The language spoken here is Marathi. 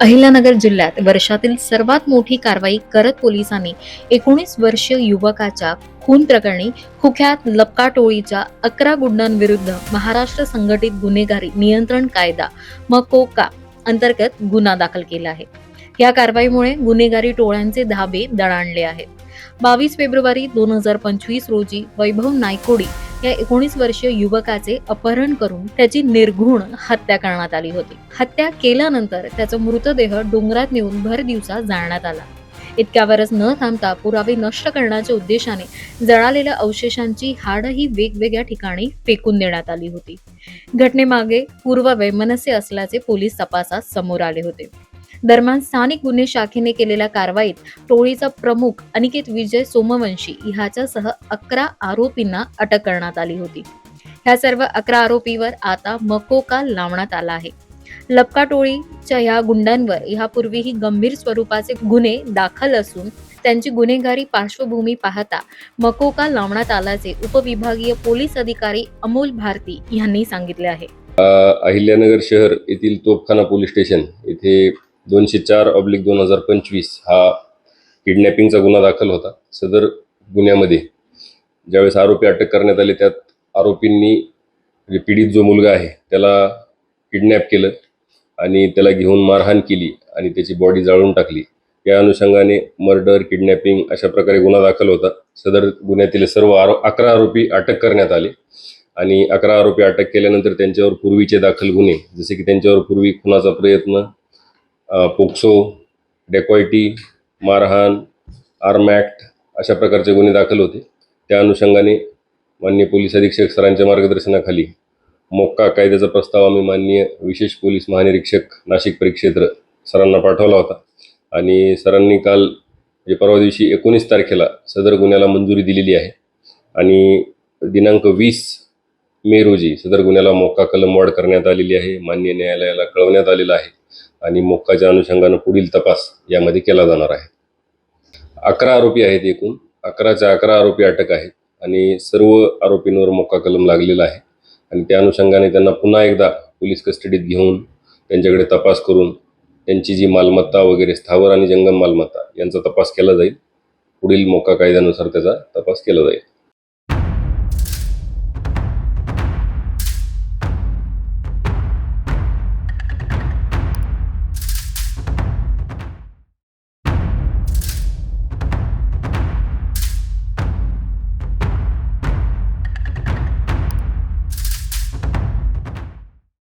अहिल्यानगर जिल्ह्यात वर्षातील सर्वात मोठी कारवाई करत पोलिसांनी 19 वर्षीय युवकाच्या खून प्रकरणी कुख्यात लपका टोळीच्या 11 गुंडांविरुद्ध महाराष्ट्र संघटित गुन्हेगारी नियंत्रण कायदा मकोका अंतर्गत गुन्हा दाखल केला आहे। या कारवाईमुळे गुन्हेगारी टोळ्यांचे धाबे दणाणले आहेत। 22 फेब्रुवारी 2025 रोजी वैभव नायकोडी या 19 वर्षीय युवकाचे अपहरण करून त्याची निर्घृण हत्या करण्यात आली होती। हत्या केल्यानंतर त्याचा मृतदेह डोंगरात नेऊन भर दिवसा जाळण्यात आला। इतक्यावरच न थांबता पुरावे नष्ट करण्याच्या उद्देशाने जळालेल्या अवशेषांची हाडही वेगवेगळ्या ठिकाणी फेकून देण्यात आली होती। घटनेमागे पूर्ववैमनस्य असल्याचे पोलीस तपासात समोर आले होते। दरम्यान स्थानिक गुन्हे शाखेने केलेल्या कारवाईत टोळीचा प्रमुख अनिकेत विजय सोमवंशी ह्याच्यासह 11 आरोपींना अटक करण्यात आली होती। ह्या सर्व 11 आरोपीवर आता मकोका लावण्यात आला आहे। लपका टोळीच्या ह्या गुंडांवर यापूर्वीही गंभीर स्वरूपाचे गुन्हे दाखल असून त्यांची गुन्हेगारी पार्श्वभूमी पाहता मकोका लावण्यात आल्याचे उपविभागीय पोलीस अधिकारी अमोल भारती यांनी सांगितले आहे। अहिल्यानगर शहर येथील तोफखाना पोलीस स्टेशन येथे 204/2025 हा किडनॅपिंगचा गुन्हा दाखल होता। सदर गुन्ह्यामध्ये ज्यावेळेस आरोपी अटक करण्यात आले त्यात आरोपींनी पीडित जो मुलगा आहे त्याला किडनॅप केलं आणि त्याला घेऊन मारहाण केली आणि त्याची बॉडी जाळून टाकली। या अनुषंगाने मर्डर, किडनॅपिंग अशा प्रकारे गुन्हा दाखल होता। सदर गुन्ह्यातील सर्व 11 आरोपी अटक करण्यात आले आणि 11 आरोपी अटक केल्यानंतर त्यांच्यावर पूर्वीचे दाखल गुन्हे जसे की त्यांच्यावर पूर्वी खुनाचा प्रयत्न, पोक्सो, डेकॉइटी, मारहाण, आर्म ॲक्ट अशा प्रकारचे गुन्हे दाखल होते। त्या अनुषंगाने माननीय पोलीस अधीक्षक सरांच्या मार्गदर्शनाखाली मोक्का कायद्याचा प्रस्ताव आम्ही माननीय विशेष पोलीस महानिरीक्षक नाशिक परिक्षेत्र सरांना पाठवला होता आणि सरांनी काल परवा दिवशी 19 तारखेला सदर गुन्ह्याला मंजुरी दिलेली आहे आणि दिनांक 20 मे रोजी सदर गुन्ह्याला मोक्का कलम वाढ करण्यात आलेली आहे। माननीय न्यायालयाला कळवण्यात आलेलं आहे आणि मोक्काच्या अनुषंगाने पुढील तपास यामध्ये केला जाणार आहे। 11 आरोपी आहेत, एकूण 11च्या 11 आरोपी अटक आहेत आणि सर्व आरोपींवर मोक्का कलम लागलेला आहे आणि त्या अनुषंगाने त्यांना पुन्हा एकदा पोलीस कस्टडीत घेऊन त्यांच्याकडे तपास करून त्यांची जी मालमत्ता वगैरे स्थावर आणि जंगम मालमत्ता यांचा तपास केला जाईल। पुढील मोक्का कायद्यानुसार त्याचा तपास केला जाईल।